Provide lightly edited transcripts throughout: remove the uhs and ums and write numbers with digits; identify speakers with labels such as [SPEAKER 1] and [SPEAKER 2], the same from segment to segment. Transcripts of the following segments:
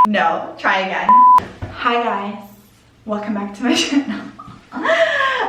[SPEAKER 1] No, try again. Hi guys, welcome back to my channel.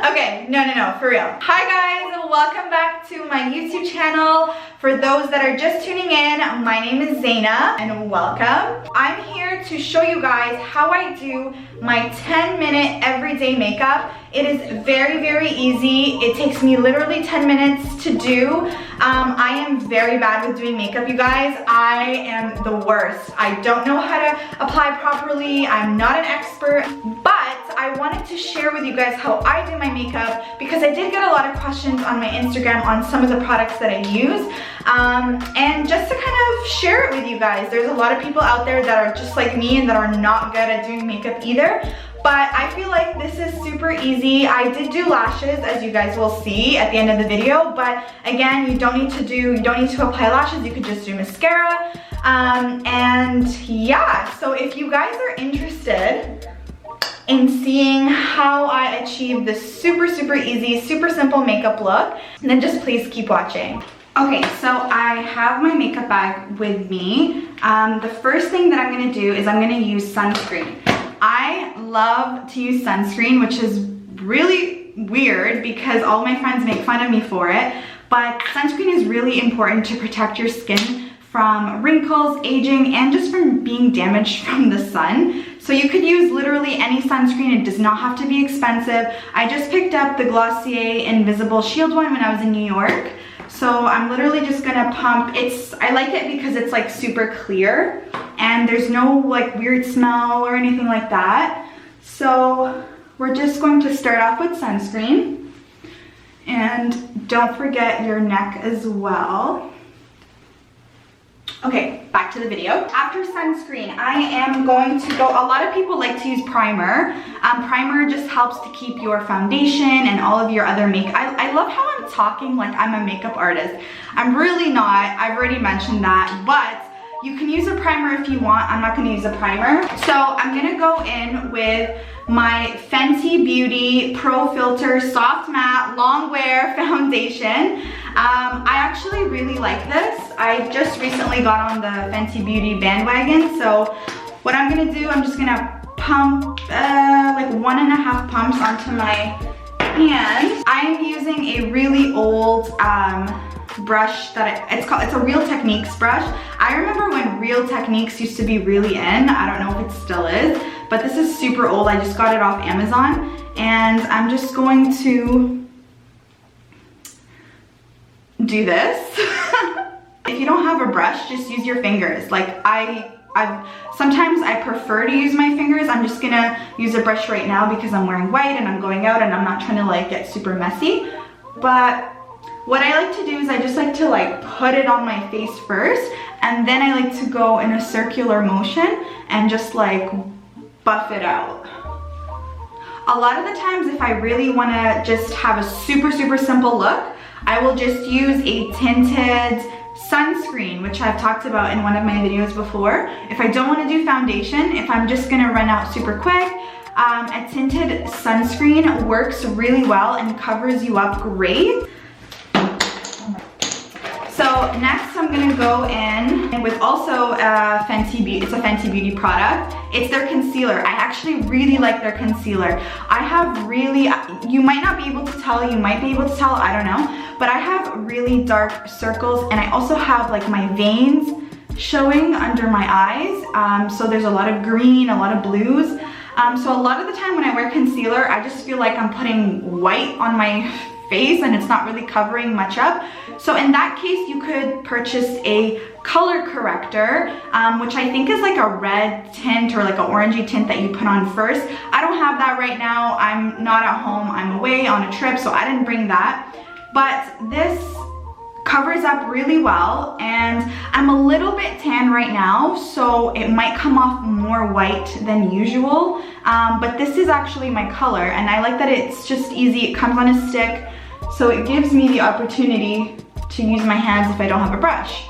[SPEAKER 1] Okay, no, for real. Hi guys, welcome back to my YouTube channel. For those that are just tuning in, my name is Zaina and welcome. I'm here to show you guys how I do my 10-minute everyday makeup. It is very easy. It takes me literally 10 minutes to do. I am very bad with doing makeup, you guys. I am the worst. I don't know how to apply properly. I'm not an expert, but I wanted to share with you guys how I do my makeup because I did get a lot of questions on my Instagram on some of the products that I use. And just to kind of share it with you guys, there's a lot of people out there that are just like me and that are not good at doing makeup either. But I feel like this is super easy. I did do lashes, as you guys will see at the end of the video, but again, you don't need to apply lashes, you could just do mascara. And yeah, so if you guys are interested in seeing how I achieve this super easy, super simple makeup look, then just please keep watching. Okay, so I have my makeup bag with me. The first thing that I'm gonna do is I'm gonna use sunscreen. I love to use sunscreen, which is really weird because all my friends make fun of me for it, but sunscreen is really important to protect your skin from wrinkles, aging, and just from being damaged from the sun. So you could use literally any sunscreen. It does not have to be expensive. I just picked up the Glossier Invisible Shield one when I was in New York. So I'm literally just gonna pump. I like it because it's like super clear and there's no like weird smell or anything like that. So we're just going to start off with sunscreen. And don't forget your neck as well. Okay, back to the video. After sunscreen, I am going to go, a lot of people like to use primer. Primer just helps to keep your foundation and all of your other makeup. I love how I'm talking like I'm a makeup artist. I'm really not, I've already mentioned that, but you can use a primer if you want. I'm not gonna use a primer. So I'm gonna go in with my Fenty Beauty Pro Filter Soft Matte Long Wear Foundation. I actually really like this. I just recently got on the Fenty Beauty bandwagon. So what I'm gonna do, I'm just gonna pump like 1.5 pumps onto my hand. I am using a really old brush that it's a Real Techniques brush. I remember when Real Techniques used to be really in. I don't know if it still is, but this is super old. I just got it off Amazon, and I'm just going to do this. If you don't have a brush, just use your fingers. Like sometimes I prefer to use my fingers. I'm just gonna use a brush right now because I'm wearing white and I'm going out and I'm not trying to like get super messy. But what I like to do is I just like to like put it on my face first, and then I like to go in a circular motion and just like buff it out. A lot of the times if I really want to just have a super simple look, I will just use a tinted sunscreen, which I've talked about in one of my videos before. If I don't want to do foundation, if I'm just gonna run out super quick, a tinted sunscreen works really well and covers you up great. So next I'm gonna go in with also Fenty Beauty. It's a Fenty Beauty product. It's their concealer. I actually really like their concealer. I have really, you might not be able to tell, you might be able to tell, I don't know, but I have really dark circles, and I also have like my veins showing under my eyes. So there's a lot of green, a lot of blues. So a lot of the time when I wear concealer, I just feel like I'm putting white on my face and it's not really covering much up. So in that case, you could purchase a color corrector, which I think is like a red tint or like an orangey tint that you put on first. I don't have that right now. I'm not at home, I'm away on a trip, so I didn't bring that. But this covers up really well, and I'm a little bit tan right now, so it might come off more white than usual, but this is actually my color, and I like that it's just easy. It comes on a stick, so it gives me the opportunity to use my hands if I don't have a brush,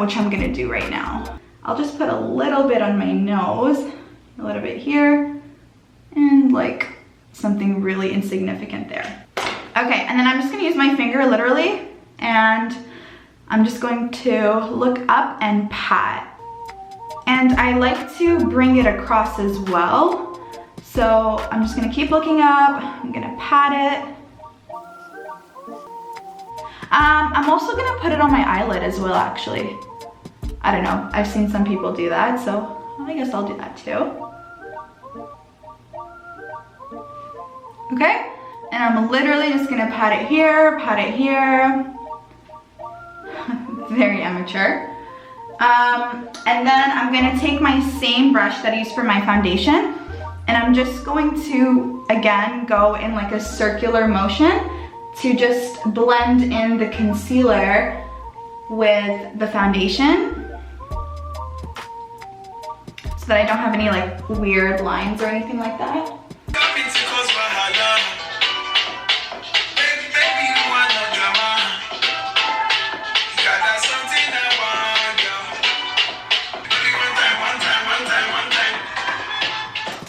[SPEAKER 1] which I'm gonna do right now. I'll just put a little bit on my nose, a little bit here, and like something really insignificant there. Okay, and then I'm just gonna use my finger literally, and I'm just going to look up and pat. And I like to bring it across as well. So I'm just gonna keep looking up. I'm gonna pat it. I'm also gonna put it on my eyelid as well, actually. I don't know, I've seen some people do that, so I guess I'll do that too. Okay, and I'm literally just gonna pat it here, very amateur. And then I'm gonna take my same brush that I used for my foundation, and I'm just going to, again, go in like a circular motion to just blend in the concealer with the foundation so that I don't have any like weird lines or anything like that.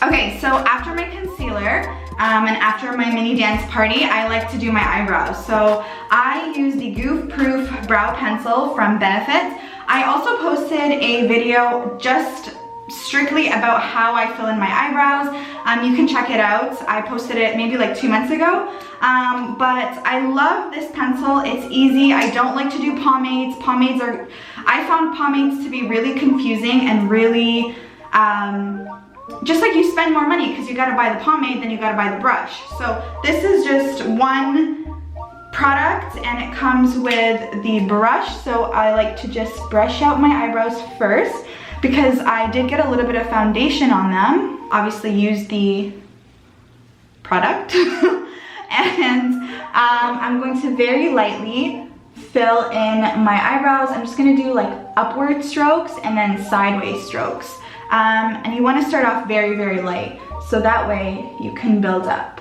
[SPEAKER 1] Okay, so after my concealer and after my mini dance party, I like to do my eyebrows. So I use the Goof Proof Brow Pencil from Benefit. I also posted a video just strictly about how I fill in my eyebrows. You can check it out. I posted it maybe like 2 months ago. But I love this pencil. It's easy. I don't like to do pomades. I found pomades to be really confusing and really, just like you spend more money because you gotta buy the pomade, then you gotta buy the brush. So this is just one product and it comes with the brush. So I like to just brush out my eyebrows first because I did get a little bit of foundation on them. Obviously use the product. And I'm going to very lightly fill in my eyebrows. I'm just gonna do like upward strokes and then sideways strokes. And you want to start off very, very light, so that way you can build up.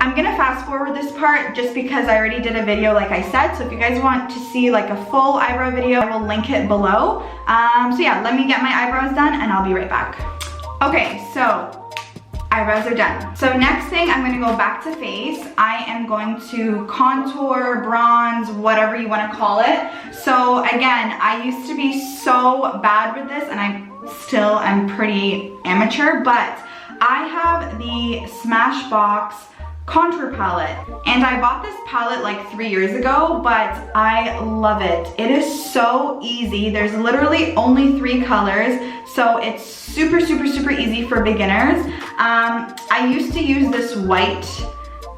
[SPEAKER 1] I'm gonna fast forward this part just because I already did a video like I said, so if you guys want to see like a full eyebrow video, I will link it below. So yeah, let me get my eyebrows done and I'll be right back. Okay, so eyebrows are done. So next thing, I'm gonna go back to face. I am going to contour, bronze, whatever you wanna call it. So again, I used to be so bad with this and I still am pretty amateur, but I have the Smashbox contour palette and I bought this palette like 3 years ago, but I love it. It is so easy. There's literally only 3 colors, so it's super, super, super easy for beginners. I used to use this white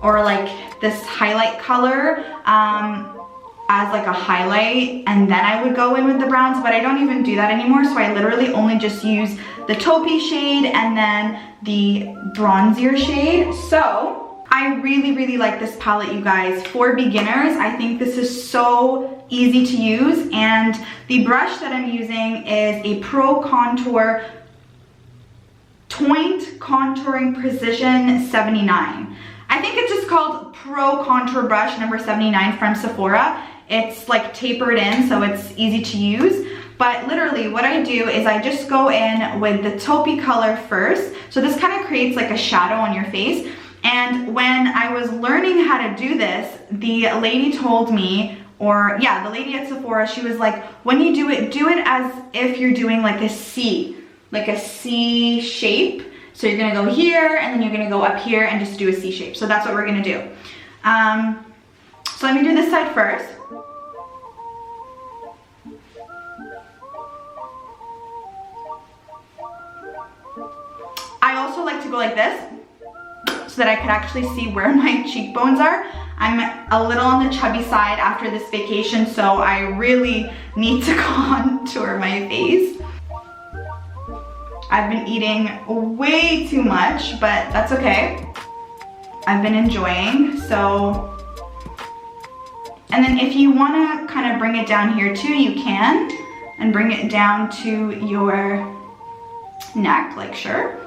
[SPEAKER 1] or like this highlight color as like a highlight, and then I would go in with the browns, but I don't even do that anymore, so I literally only just use the taupey shade and then the bronzier shade. So I really, really like this palette, you guys. For beginners, I think this is so easy to use, and the brush that I'm using is a Pro Contour Point Contouring Precision 79. I think it's just called Pro Contour Brush number 79 from Sephora. It's like tapered in, so it's easy to use. But literally what I do is I just go in with the taupey color first. So this kind of creates like a shadow on your face. And when I was learning how to do this, the lady told me, or yeah, the lady at Sephora, she was like, when you do it as if you're doing like a C shape. So you're gonna go here and then you're gonna go up here and just do a C shape. So that's what we're gonna do. So let me do this side first. I also like to go like this so that I can actually see where my cheekbones are. I'm a little on the chubby side after this vacation, so I really need to contour my face. I've been eating way too much, but that's okay. I've been enjoying, so. And then if you wanna kind of bring it down here too, you can, and bring it down to your neck, like sure.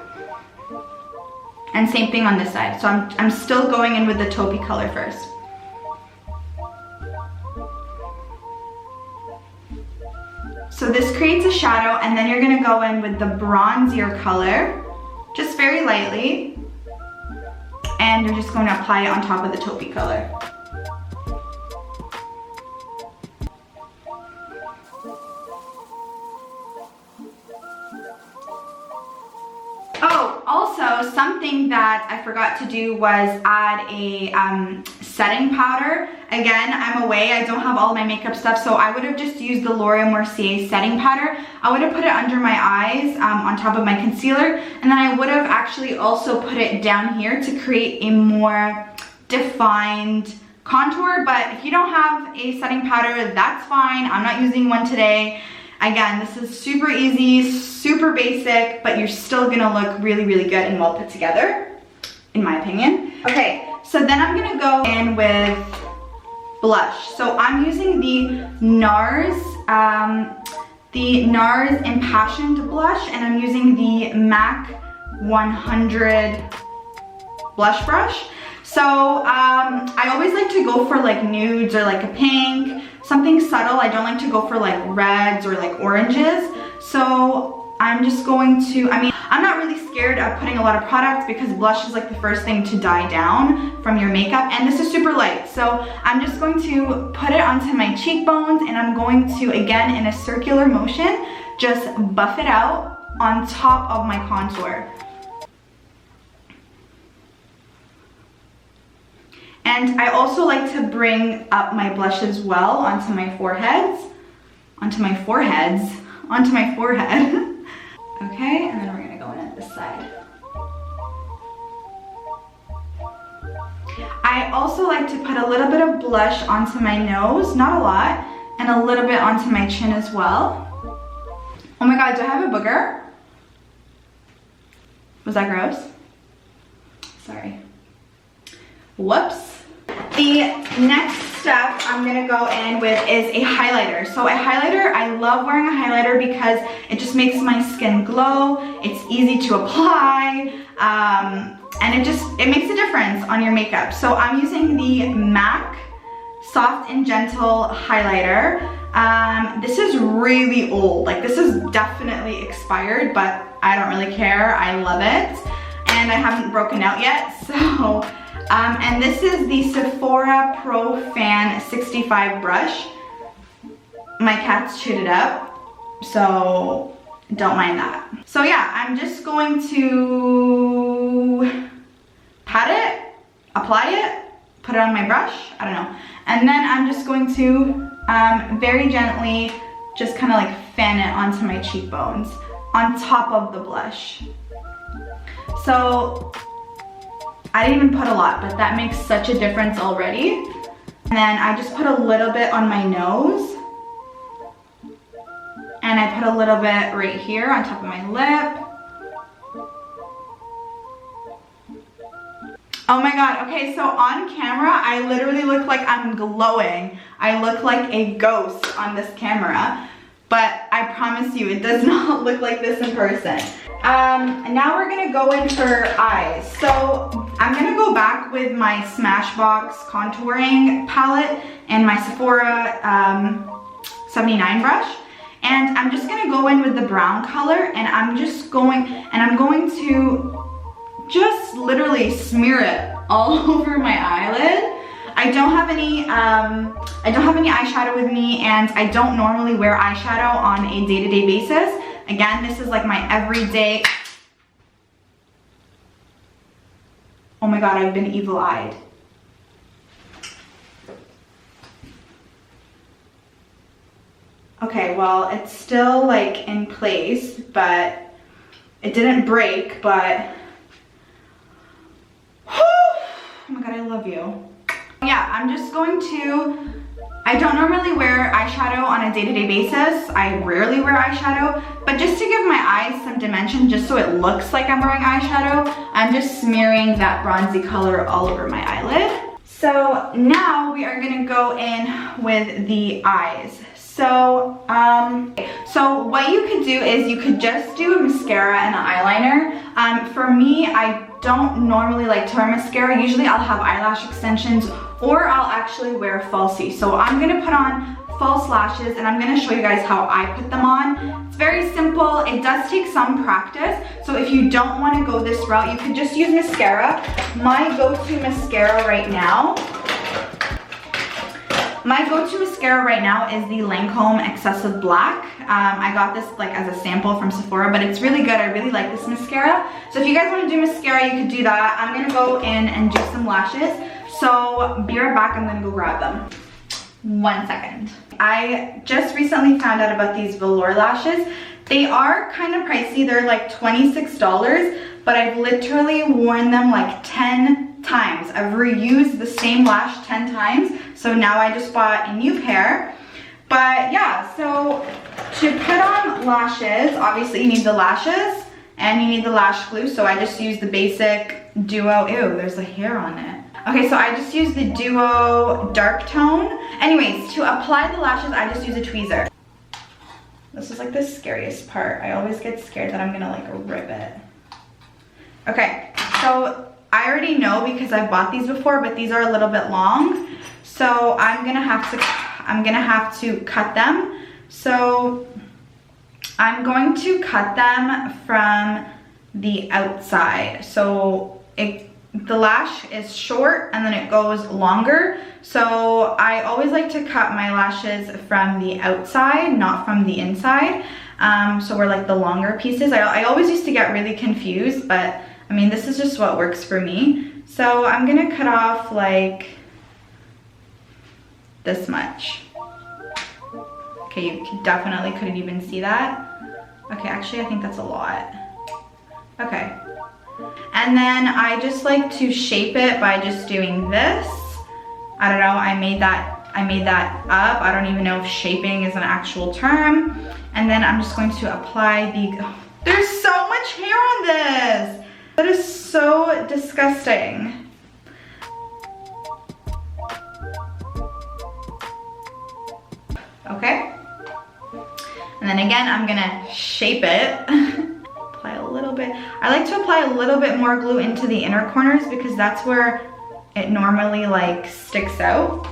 [SPEAKER 1] And same thing on this side. So I'm still going in with the taupey color first. So this creates a shadow, and then you're gonna go in with the bronzier color, just very lightly. And you're just going to apply it on top of the taupey color. something that I forgot to do was add a setting powder. Again, I'm away, I don't have all my makeup stuff, so I would have just used the L'Oreal Mercier setting powder. I would have put it under my eyes on top of my concealer, and then I would have actually also put it down here to create a more defined contour. But if you don't have a setting powder, that's fine. I'm not using one today. Again, this is super easy, super basic, but you're still gonna look really, really good and well put together, in my opinion. Okay, so then I'm gonna go in with blush. So I'm using the NARS Impassioned Blush, and I'm using the MAC 100 blush brush. So I always like to go for like nudes or like a pink, something subtle. I don't like to go for like reds or like oranges. So I'm just going to, I mean, I'm not really scared of putting a lot of products because blush is like the first thing to die down from your makeup, and this is super light. So I'm just going to put it onto my cheekbones, and I'm going to, again, in a circular motion, just buff it out on top of my contour. And I also like to bring up my blush as well onto my forehead. Okay, and then we're gonna go in at this side. I also like to put a little bit of blush onto my nose, not a lot, and a little bit onto my chin as well. Oh my god, do I have a booger? Was that gross? Sorry. Whoops. The next step I'm gonna go in with is a highlighter. So a highlighter, I love wearing a highlighter because it just makes my skin glow. It's easy to apply, and it makes a difference on your makeup. So I'm using the MAC Soft and Gentle highlighter. This is really old. Like, this is definitely expired, but I don't really care. I love it, and I haven't broken out yet. So. And this is the Sephora Pro Fan 65 brush. My cat's chewed it up, so don't mind that. So yeah, I'm just going to pat it, apply it, put it on my brush, I don't know. And then I'm just going to very gently just kind of like fan it onto my cheekbones on top of the blush. So I didn't even put a lot, but that makes such a difference already. And then I just put a little bit on my nose. And I put a little bit right here on top of my lip. Oh my god, okay, so on camera, I literally look like I'm glowing. I look like a ghost on this camera. But I promise you, it does not look like this in person. Now we're gonna go in for eyes. So I'm gonna go back with my Smashbox contouring palette and my Sephora 79 brush. And I'm just gonna go in with the brown color, and I'm going to just literally smear it all over my eyelid. I don't have any eyeshadow with me, and I don't normally wear eyeshadow on a day-to-day basis. Again, this is like my everyday. Oh my god, I've been evil-eyed. Okay, well, it's still like in place, but it didn't break, but oh my god, I love you. Yeah, I'm just going to, I don't normally wear eyeshadow on a day-to-day basis. I rarely wear eyeshadow, but just to give my eyes some dimension, just so it looks like I'm wearing eyeshadow, I'm just smearing that bronzy color all over my eyelid. So now we are gonna go in with the eyes. So what you could do is you could just do a mascara and an eyeliner. For me, I don't normally like to wear mascara. Usually I'll have eyelash extensions, or I'll actually wear falsies. So I'm gonna put on false lashes, and I'm gonna show you guys how I put them on. It's very simple. It does take some practice. So if you don't wanna go this route, you could just use mascara. My go-to mascara right now My go-to mascara right now is the Lancome Excessive Black. I got this like as a sample from Sephora, but it's really good. I really like this mascara. So if you guys want to do mascara, you could do that. I'm gonna go in and do some lashes. So be right back, I'm gonna go grab them. 1 second. I just recently found out about these velour lashes. They are kind of pricey. They're like $26, but I've literally worn them like 10 times. I've reused the same lash 10 times. So now I just bought a new pair. But yeah, so to put on lashes, obviously you need the lashes and you need the lash glue. So I just use the basic Duo. Ew, there's a hair on it. Okay, so I just use the Duo Dark Tone. Anyways, to apply the lashes, I just use a tweezer. This is like the scariest part. I always get scared that I'm gonna like rip it. Okay, so I already know because I've bought these before, but these are a little bit long. So I'm gonna have to cut them. So I'm going to cut them from the outside. So the lash is short and then it goes longer. So I always like to cut my lashes from the outside, not from the inside. So we're like the longer pieces. I always used to get really confused, but I mean, this is just what works for me. So I'm gonna cut off like this much. Okay, you definitely couldn't even see that. Okay, actually I think that's a lot. Okay. And then I just like to shape it by just doing this. I don't know, I made that up. I don't even know if shaping is an actual term. And then I'm just going to apply there's so much hair on this. That is so disgusting. Okay. And then again, I'm gonna shape it. Apply a little bit. I like to apply a little bit more glue into the inner corners because that's where it normally like sticks out.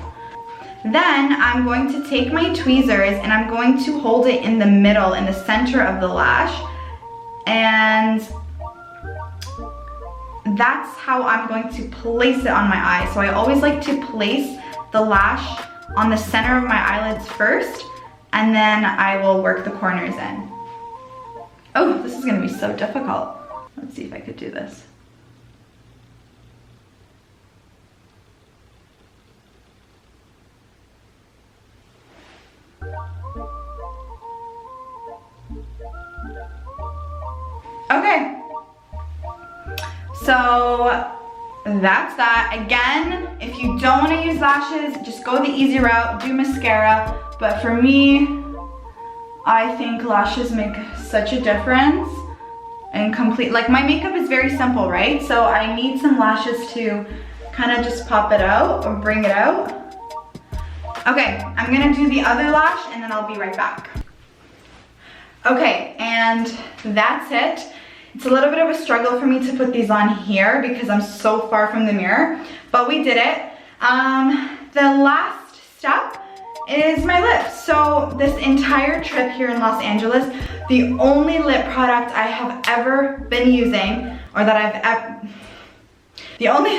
[SPEAKER 1] Then I'm going to take my tweezers and I'm going to hold it in the middle, in the center of the lash. And that's how I'm going to place it on my eye. So I always like to place the lash on the center of my eyelids first, and then I will work the corners in. Oh, this is gonna be so difficult. Let's see if I could do this. Okay, so that's that. Again, if you don't want to use lashes, just go the easy route, do mascara. But for me, I think lashes make such a difference and like my makeup is very simple, right? So I need some lashes to kind of just pop it out or bring it out. Okay, I'm gonna do the other lash and then I'll be right back. Okay, and that's it. It's a little bit of a struggle for me to put these on here because I'm so far from the mirror, but we did it. The last step is my lips. So this entire trip here in Los Angeles, the only lip product I have ever been using, or that the only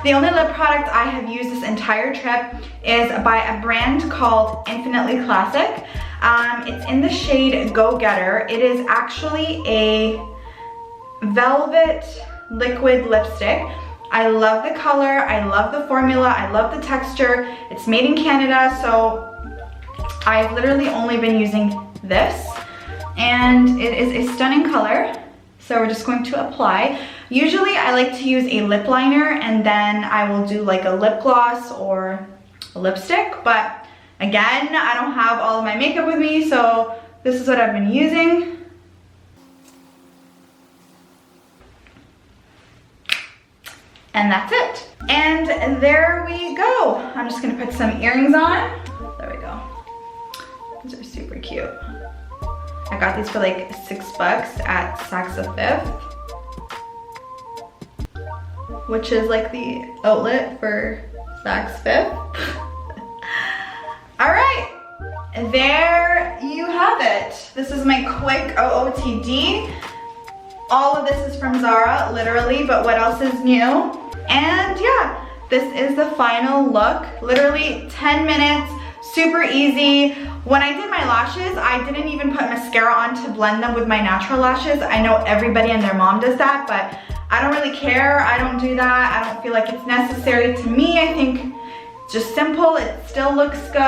[SPEAKER 1] lip product I have used this entire trip is by a brand called Infinitely Classic. It's in the shade Go Getter. It is actually a velvet liquid lipstick. I love the color, I love the formula, I love the texture. It's made in Canada, so I've literally only been using this. And it is a stunning color. So we're just going to apply. Usually I like to use a lip liner and then I will do like a lip gloss or a lipstick. But again, I don't have all of my makeup with me, so this is what I've been using. And that's it. And there we go. I'm just gonna put some earrings on. There we go. These are super cute. I got these for like $6 at Saks Fifth, which is like the outlet for Saks Fifth. All right, there you have it. This is my quick OOTD. All of this is from Zara, literally, but what else is new? And yeah, this is the final look. Literally 10 minutes, super easy. When I did my lashes, I didn't even put mascara on to blend them with my natural lashes. I know everybody and their mom does that, but I don't really care. I don't do that. I don't feel like it's necessary to me. I think it's just simple. It still looks good.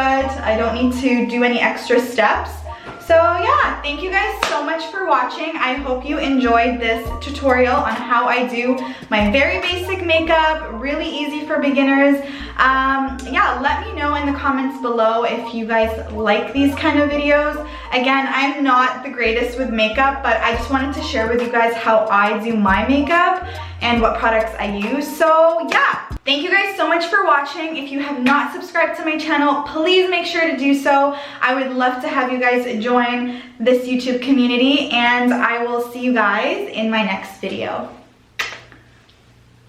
[SPEAKER 1] I don't need to do any extra steps. So yeah, thank you guys so much for watching. I hope you enjoyed this tutorial on how I do my very basic makeup, really easy for beginners. Yeah, let me know in the comments below if you guys like these kind of videos. Again, I'm not the greatest with makeup, but I just wanted to share with you guys how I do my makeup and what products I use. So yeah, thank you guys so much for watching. If you have not subscribed to my channel, please make sure to do so. I would love to have you guys join this YouTube community, and I will see you guys in my next video.